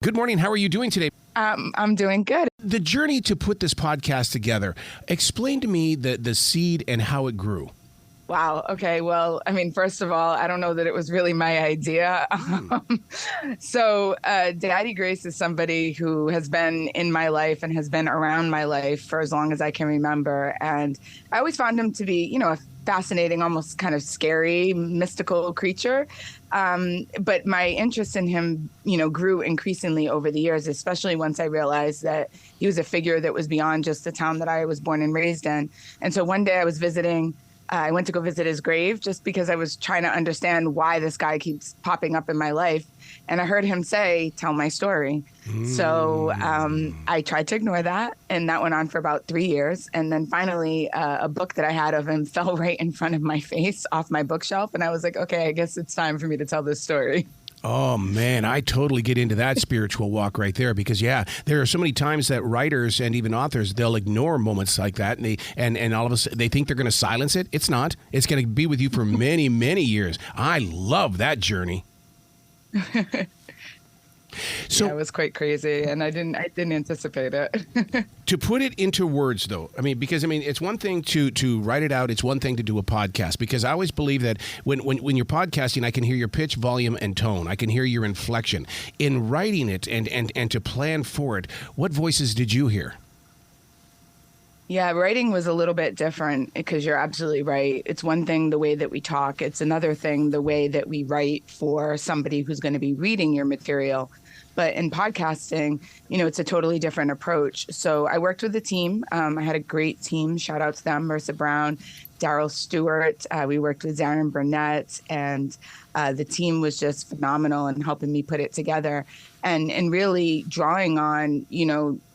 Good morning. How are you doing today? I'm doing good. The journey to put this podcast together, explain to me the seed and how it grew. Wow. Okay. Well, I mean, first of all, I don't know that it was really my idea. Daddy Grace is somebody who has been in my life and has been around my life for as long as I can remember. And I always found him to be, a fascinating, almost kind of scary, mystical creature. But my interest in him, grew increasingly over the years, especially once I realized that he was a figure that was beyond just the town that I was born and raised in. And so one day I was visiting. I went to go visit his grave just because I was trying to understand why this guy keeps popping up in my life. And I heard him say, "Tell my story." So I tried to ignore that. And that went on for about 3 years. And then finally, a book that I had of him fell right in front of my face off my bookshelf. And I was like, okay, I guess it's time for me to tell this story. Oh, man, I totally get into that spiritual walk right there because, there are so many times that writers and even authors, they'll ignore moments like that and all of a sudden they think they're going to silence it. It's not. It's going to be with you for many, many years. I love that journey. So it was quite crazy, and I didn't anticipate it. To put it into words, though, because it's one thing to write it out. It's one thing to do a podcast, because I always believe that when you're podcasting, I can hear your pitch, volume, and tone. I can hear your inflection. In writing it and to plan for it, what voices did you hear? Yeah, writing was a little bit different because you're absolutely right. It's one thing the way that we talk. It's another thing the way that we write for somebody who's going to be reading your material. But in podcasting, it's a totally different approach. So I worked with a team. I had a great team. Shout out to them, Marissa Brown, Daryl Stewart. We worked with Darren Burnett, and the team was just phenomenal in helping me put it together and really drawing on,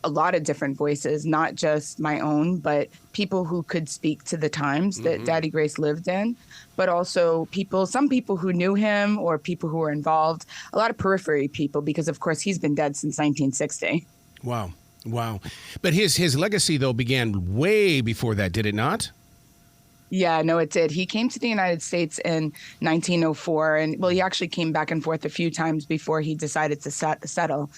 a lot of different voices, not just my own, but people who could speak to the times that Daddy Grace lived in, but also some people who knew him or people who were involved, a lot of periphery people, because of course he's been dead since 1960. Wow. But his legacy, though, began way before that, did it not? Yeah, no, it did. He came to the United States in 1904. And he actually came back and forth a few times before he decided to settle.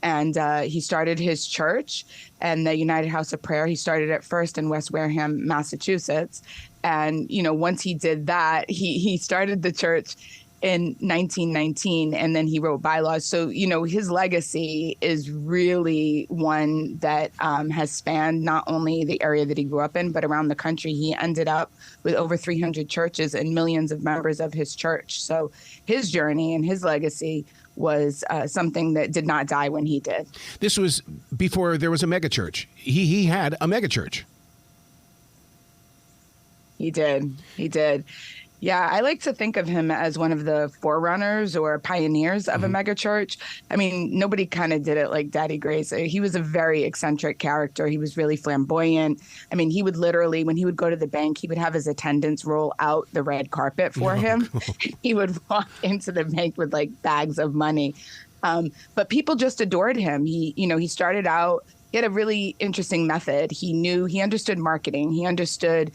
And he started his church and the United House of Prayer. He started at first in West Wareham, Massachusetts. And, once he did that, he started the church in 1919, and then he wrote bylaws. So, his legacy is really one that has spanned not only the area that he grew up in, but around the country. He ended up with over 300 churches and millions of members of his church. So his journey and his legacy was something that did not die when he did. This was before there was a megachurch. He had a megachurch. He did. Yeah, I like to think of him as one of the forerunners or pioneers of a megachurch. Nobody kind of did it like Daddy Grace. He was a very eccentric character. He was really flamboyant. He would literally, when he would go to the bank, he would have his attendants roll out the red carpet for him. He would walk into the bank with bags of money. But people just adored him. He started out. He had a really interesting method. He understood marketing. He understood,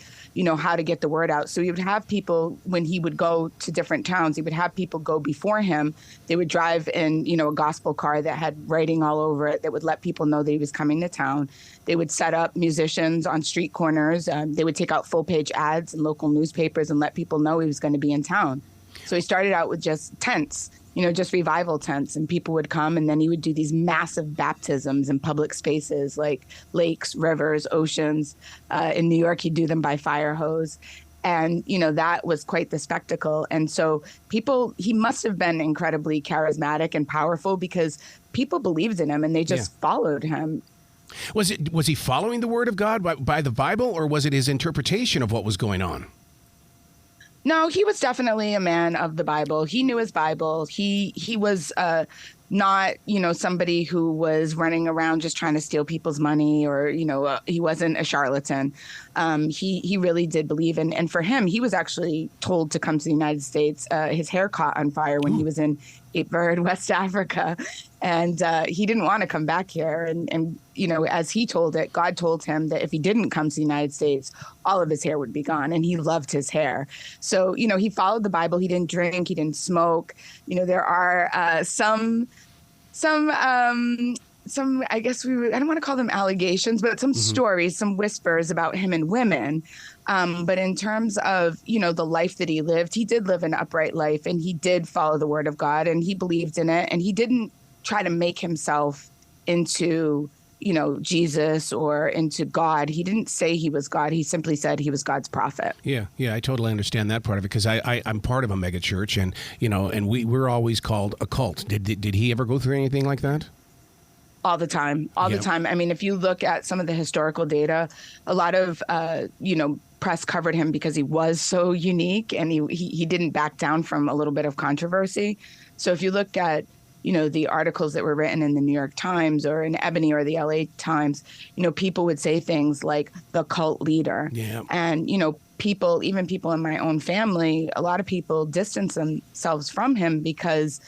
how to get the word out. So he would have people, when he would go to different towns, he would have people go before him. They would drive in, a gospel car that had writing all over it that would let people know that he was coming to town. They would set up musicians on street corners. They would take out full-page ads in local newspapers and let people know he was going to be in town. So he started out with just tents, just revival tents, and people would come, and then he would do these massive baptisms in public spaces like lakes, rivers, oceans. In New York, he'd do them by fire hose. And, that was quite the spectacle. And so he must have been incredibly charismatic and powerful because people believed in him and they just followed him. Was he following the word of God by the Bible, or was it his interpretation of what was going on? No, he was definitely a man of the Bible. He knew his Bible. He was not, somebody who was running around just trying to steal people's money or, he wasn't a charlatan. He really did believe in, and for him, he was actually told to come to the United States. His hair caught on fire when he was in Cape Verde, West Africa. And he didn't want to come back here. And, as he told it, God told him that if he didn't come to the United States, all of his hair would be gone. And he loved his hair. So, he followed the Bible. He didn't drink. He didn't smoke. There are some some, I guess I don't want to call them allegations, but some stories, some whispers about him and women. But in terms of, the life that he lived, he did live an upright life, and he did follow the word of God, and he believed in it, and he didn't try to make himself into, Jesus or into God. He didn't say he was God. He simply said he was God's prophet. Yeah, I totally understand that part of it, because I'm part of a mega church, and we're always called a cult. Did he ever go through anything like that? All the time. The time. I mean, if you look at some of the historical data, a lot of, press covered him because he was so unique, and he didn't back down from a little bit of controversy. So if you look at, the articles that were written in the New York Times or in Ebony or the LA Times, people would say things like the cult leader. Yeah. And, even people in my own family, a lot of people distanced themselves from him because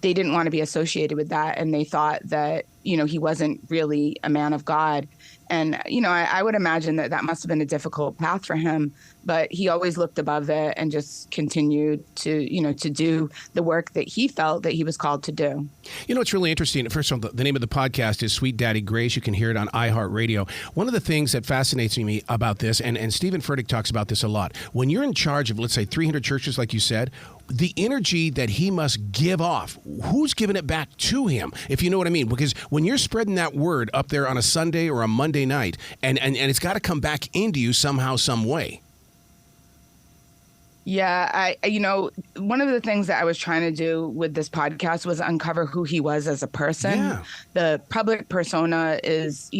they didn't want to be associated with that. And they thought that, he wasn't really a man of God. And, I would imagine that must have been a difficult path for him, but he always looked above it and just continued to, to do the work that he felt that he was called to do. It's really interesting. First of all, the name of the podcast is Sweet Daddy Grace. You can hear it on iHeartRadio. One of the things that fascinates me about this, and Stephen Furtick talks about this a lot, when you're in charge of, let's say, 300 churches, like you said, the energy that he must give off, who's giving it back to him, if you know what I mean? Because when you're spreading that word up there on a Sunday or a Monday night, and it's got to come back into you somehow, some way. Yeah, one of the things that I was trying to do with this podcast was uncover who he was as a person. Yeah. The public persona is,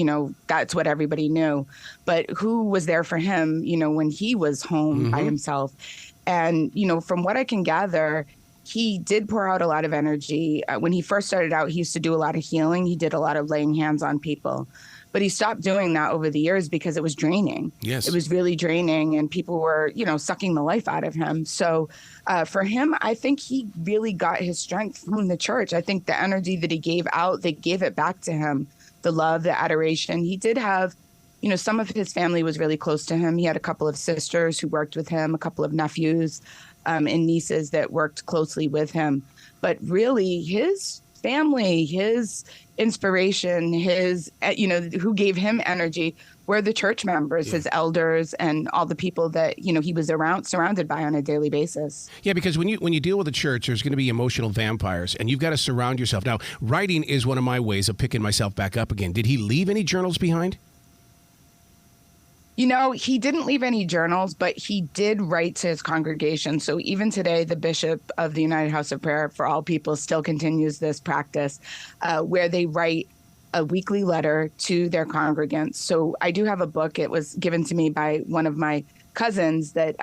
that's what everybody knew. But who was there for him, when he was home by himself? And, from what I can gather, he did pour out a lot of energy. When he first started out, he used to do a lot of healing. He did a lot of laying hands on people. But he stopped doing that over the years because it was draining. Yes. It was really draining, and people were, sucking the life out of him. So for him, I think he really got his strength from the church. I think the energy that he gave out, they gave it back to him. The love, the adoration. He did have, some of his family was really close to him. He had a couple of sisters who worked with him, a couple of nephews and nieces that worked closely with him. But really, his family, his inspiration, his, who gave him energy were the church members, his elders, and all the people that, he was surrounded by on a daily basis. Yeah, because when you deal with a church, there's going to be emotional vampires, and you've got to surround yourself. Now, writing is one of my ways of picking myself back up again. Did he leave any journals behind? He didn't leave any journals, but he did write to his congregation. So even today, the Bishop of the United House of Prayer for All People still continues this practice where they write a weekly letter to their congregants. So I do have a book. It was given to me by one of my cousins that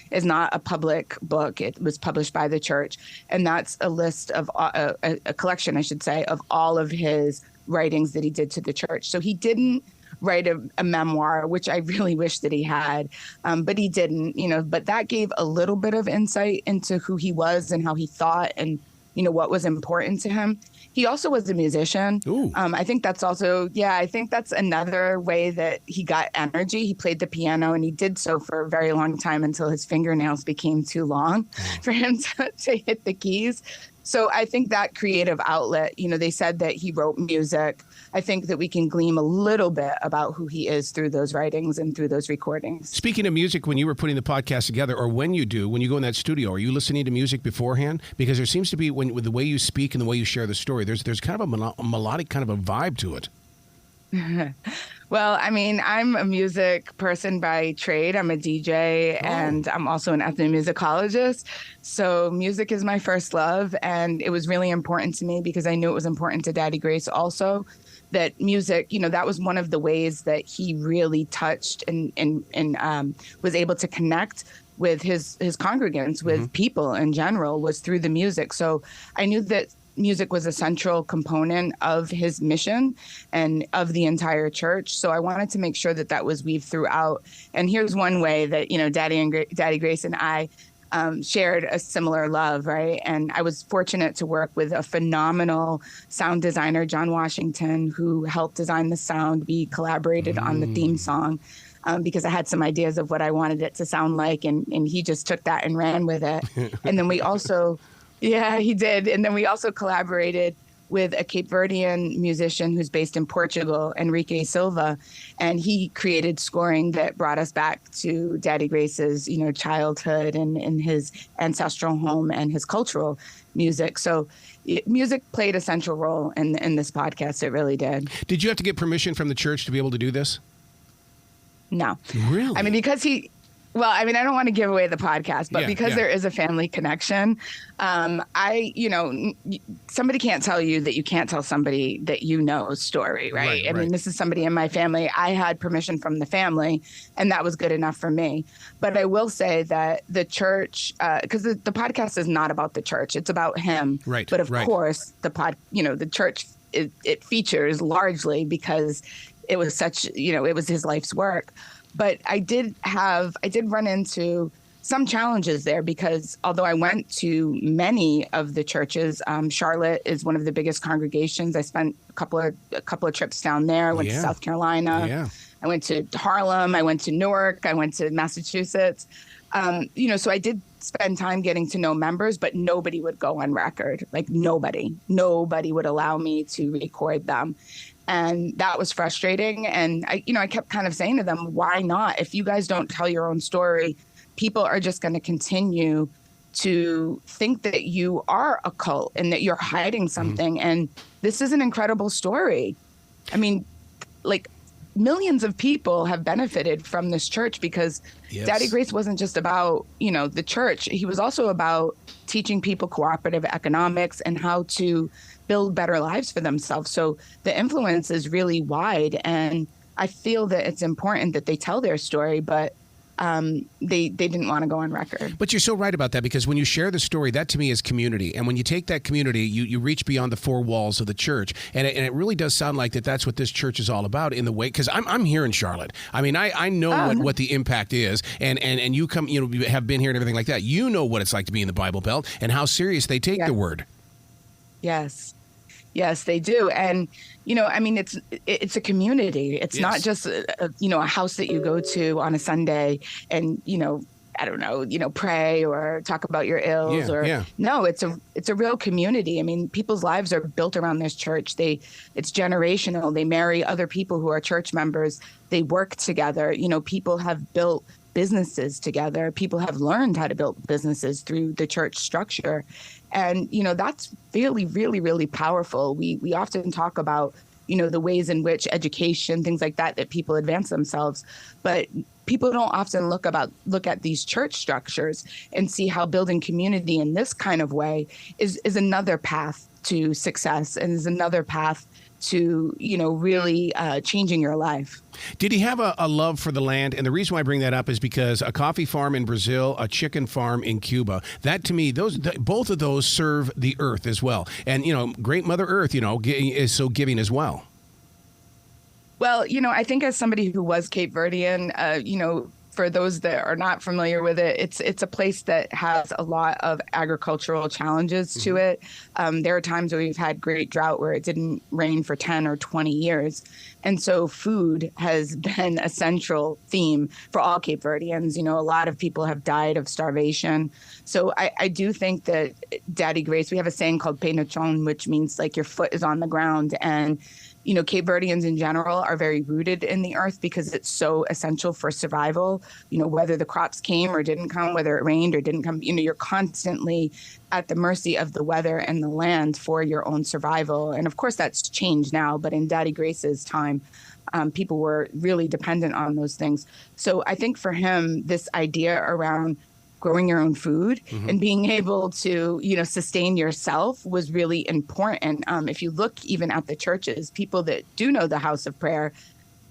is not a public book. It was published by the church. And that's a list of a collection, I should say, of all of his writings that he did to the church. So he didn't write a memoir, which I really wish that he had, but he didn't, but that gave a little bit of insight into who he was and how he thought and, what was important to him. He also was a musician. I think that's also, I think that's another way that he got energy. He played the piano, and he did so for a very long time until his fingernails became too long for him to hit the keys. So I think that creative outlet, they said that he wrote music. I think that we can glean a little bit about who he is through those writings and through those recordings. Speaking of music, when you were putting the podcast together, or when you go in that studio, are you listening to music beforehand? Because there seems to be, with the way you speak and the way you share the story, there's kind of a melodic kind of a vibe to it. Well, I mean, I'm a music person by trade. I'm a DJ, and I'm also an ethnomusicologist. So music is my first love, and it was really important to me because I knew it was important to Daddy Grace also, that music, that was one of the ways that he really touched and was able to connect with his congregants, with people in general, was through the music. So I knew that music was a central component of his mission and of the entire church. So I wanted to make sure that was weaved throughout. And here's one way that, Daddy Grace and I shared a similar love, right? And I was fortunate to work with a phenomenal sound designer, John Washington, who helped design the sound. We collaborated on the theme song. Because I had some ideas of what I wanted it to sound like, and he just took that and ran with it. And then we also... Yeah, he did. And then we also collaborated with a Cape Verdean musician who's based in Portugal, Enrique Silva, and he created scoring that brought us back to Daddy Grace's, childhood and his ancestral home and his cultural music. So music played a central role in this podcast. It really did. Did you have to get permission from the church to be able to do this? No. Really? I mean, because I don't want to give away the podcast, but because there is a family connection, somebody can't tell you that you can't tell somebody that story, right? I mean, this is somebody in my family. I had permission from the family, and that was good enough for me. But I will say that the church, because the podcast is not about the church, it's about him. Right. But of course, the church, it features largely because it was it was his life's work. But I did run into some challenges there because although I went to many of the churches, Charlotte is one of the biggest congregations. I spent a couple of trips down there. I went to South Carolina. Yeah. I went to Harlem. I went to Newark. I went to Massachusetts. So I did spend time getting to know members, but nobody would go on record. Like nobody would allow me to record them. And that was frustrating. And I kept kind of saying to them, why not? If you guys don't tell your own story, people are just going to continue to think that you are a cult and that you're hiding something. Mm-hmm. And this is an incredible story. I mean, like millions of people have benefited from this church because Daddy Grace wasn't just about, the church. He was also about teaching people cooperative economics and how to build better lives for themselves. So the influence is really wide. And I feel that it's important that they tell their story, but they didn't want to go on record. But you're so right about that, because when you share the story, that to me is community. And when you take that community, you reach beyond the four walls of the church. And it really does sound like that's what this church is all about in the way, because I'm here in Charlotte. I mean, I know what the impact is. And you come, you have been here and everything like that. You know what it's like to be in the Bible Belt and how serious they take the word. Yes, they do. And, it's a community. It's not just, a house that you go to on a Sunday and, I don't know, pray or talk about your ills No, it's a real community. I mean, people's lives are built around this church. It's generational. They marry other people who are church members. They work together. People have built businesses together. People have learned how to build businesses through the church structure. And, that's really, really, really powerful. We often talk about, the ways in which education, things like that people advance themselves. But people don't often look at these church structures and see how building community in this kind of way is another path to success and is another path to, really changing your life. Did he have a love for the land? And the reason why I bring that up is because a coffee farm in Brazil, a chicken farm in Cuba, that to me, both of those serve the earth as well. And, great Mother Earth, is so giving as well. Well, I think as somebody who was Cape Verdean, for those that are not familiar with it, it's a place that has a lot of agricultural challenges to it. There are times where we've had great drought where it didn't rain for 10 or 20 years. And so food has been a central theme for all Cape Verdeans. A lot of people have died of starvation. So I do think that Daddy Grace, we have a saying called pé no chão, which means like your foot is on the ground. And Cape Verdeans in general are very rooted in the earth because it's so essential for survival. Whether the crops came or didn't come, whether it rained or didn't come, you're constantly at the mercy of the weather and the land for your own survival. And of course, that's changed now. But in Daddy Grace's time, people were really dependent on those things. So I think for him, this idea around growing your own food and being able to, sustain yourself was really important. If you look even at the churches, people that do know the house of prayer,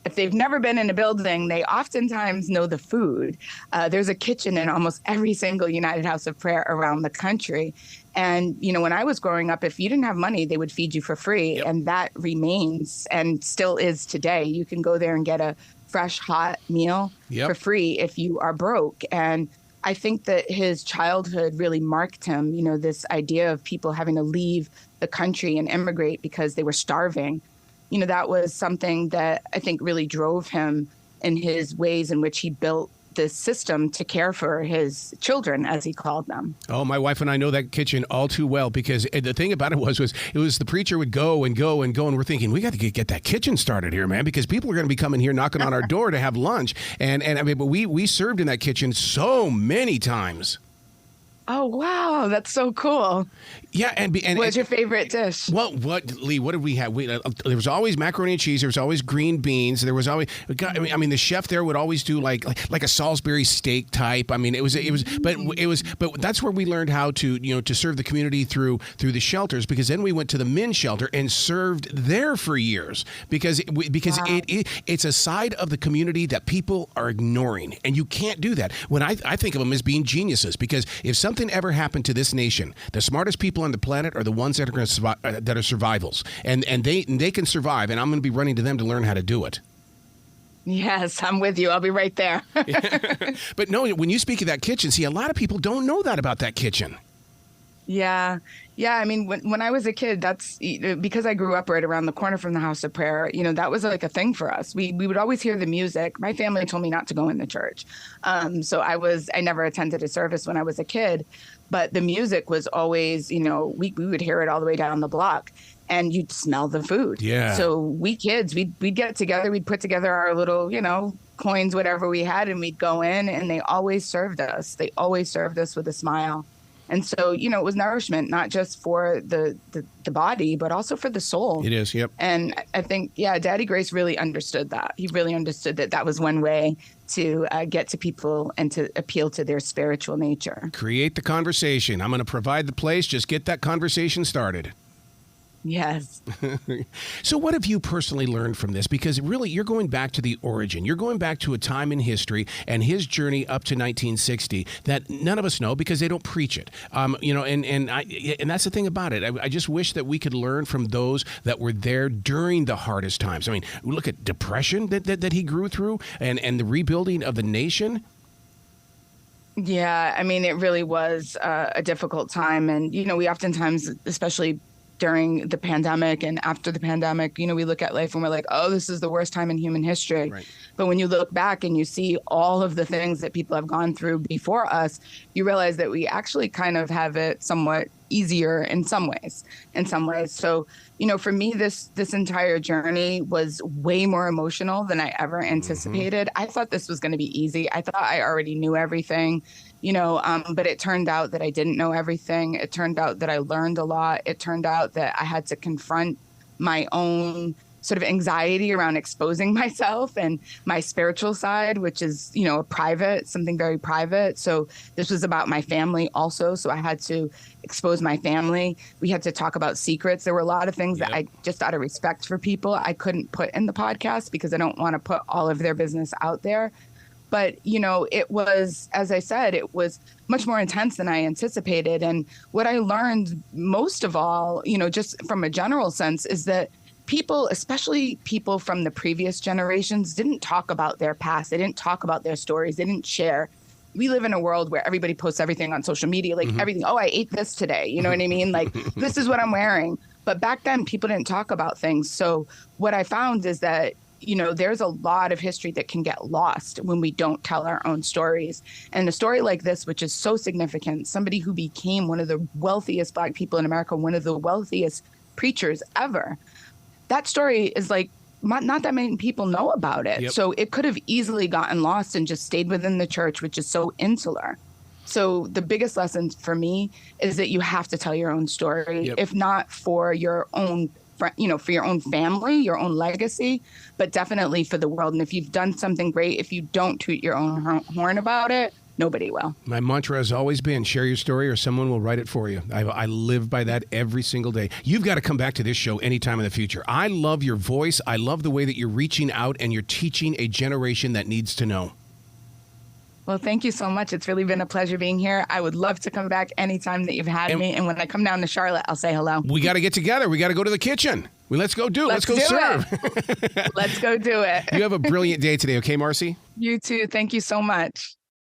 if they've never been in a building, they oftentimes know the food. There's a kitchen in almost every single United House of Prayer around the country. And, when I was growing up, if you didn't have money, they would feed you for free. Yep. And that remains and still is today. You can go there and get a fresh, hot meal for free if you are broke. And I think that his childhood really marked him, this idea of people having to leave the country and immigrate because they were starving. That was something that I think really drove him in his ways in which he built this system to care for his children, as he called them. Oh, my wife and I know that kitchen all too well, because the thing about it was the preacher would go and go and go, and we're thinking, we got to get that kitchen started here, man, because people are going to be coming here knocking on our door to have lunch. And I mean, but we served in that kitchen so many times. Oh, wow. That's so cool. Yeah. And what's your favorite dish? Well, Lee, what did we have? There was always macaroni and cheese. There was always green beans. There was always, I mean, the chef there would always do like a Salisbury steak type. I mean, but that's where we learned how to, to serve the community through the shelters, because then we went to the men's shelter and served there for years, because wow. It's a side of the community that people are ignoring, and you can't do that. When I think of them as being geniuses, because if something ever happened to this nation, the smartest people on the planet are the ones that are going to survive, that are survivals, and they can survive, and I'm going to be running to them to learn how to do it. Yes, I'm with you. I'll be right there. But no, when you speak of that kitchen, see, a lot of people don't know that about that kitchen. Yeah. I mean, when I was a kid, that's because I grew up right around the corner from the House of Prayer. That was like a thing for us. We would always hear the music. My family told me not to go in the church. So I never attended a service when I was a kid, but the music was always, we would hear it all the way down the block, and you'd smell the food. Yeah. So we kids, we'd get together, we'd put together our little, coins, whatever we had, and we'd go in, and they always served us. They always served us with a smile. And so, it was nourishment, not just for the body, but also for the soul. It is, yep. And I think, Daddy Grace really understood that. He really understood that was one way to get to people and to appeal to their spiritual nature. Create the conversation. I'm going to provide the place. Just get that conversation started. Yes. So what have you personally learned from this? Because really, you're going back to the origin. You're going back to a time in history and his journey up to 1960 that none of us know because they don't preach it. And that's the thing about it. I just wish that we could learn from those that were there during the hardest times. I mean, look at depression that he grew through and the rebuilding of the nation. Yeah, I mean, it really was a difficult time. And, we oftentimes, especially during the pandemic and after the pandemic, we look at life and we're like, oh, this is the worst time in human history. Right. But when you look back and you see all of the things that people have gone through before us, you realize that we actually kind of have it somewhat easier in some ways. So, for me, this entire journey was way more emotional than I ever anticipated. Mm-hmm. I thought this was going to be easy. I thought I already knew everything, but it turned out that I didn't know everything. It turned out that I learned a lot. It turned out that I had to confront my own sort of anxiety around exposing myself and my spiritual side, which is, something very private. So this was about my family also. So I had to expose my family. We had to talk about secrets. There were a lot of things that I just, out of respect for people, I couldn't put in the podcast because I don't want to put all of their business out there. But, it was, as I said, it was much more intense than I anticipated. And what I learned most of all, just from a general sense, is that people, especially people from the previous generations, didn't talk about their past. They didn't talk about their stories. They didn't share. We live in a world where everybody posts everything on social media, like everything. Oh, I ate this today. You know what I mean? Like, this is what I'm wearing. But back then, people didn't talk about things. So what I found is that, there's a lot of history that can get lost when we don't tell our own stories. And a story like this, which is so significant, somebody who became one of the wealthiest Black people in America, one of the wealthiest preachers ever, that story is like, not that many people know about it. Yep. So it could have easily gotten lost and just stayed within the church, which is so insular. So the biggest lesson for me is that you have to tell your own story, if not for your own, for your own family, your own legacy, but definitely for the world. And if you've done something great, if you don't toot your own horn about it, nobody will. My mantra has always been, share your story or someone will write it for you. I live by that every single day. You've got to come back to this show anytime in the future. I love your voice. I love the way that you're reaching out and you're teaching a generation that needs to know. Well, thank you so much. It's really been a pleasure being here. I would love to come back anytime that you've had me. And when I come down to Charlotte, I'll say hello. We got to get together. We got to go to the kitchen. Let's go do it. Let's go serve. Let's go do it. You have a brilliant day today, okay, Marcy? You too. Thank you so much.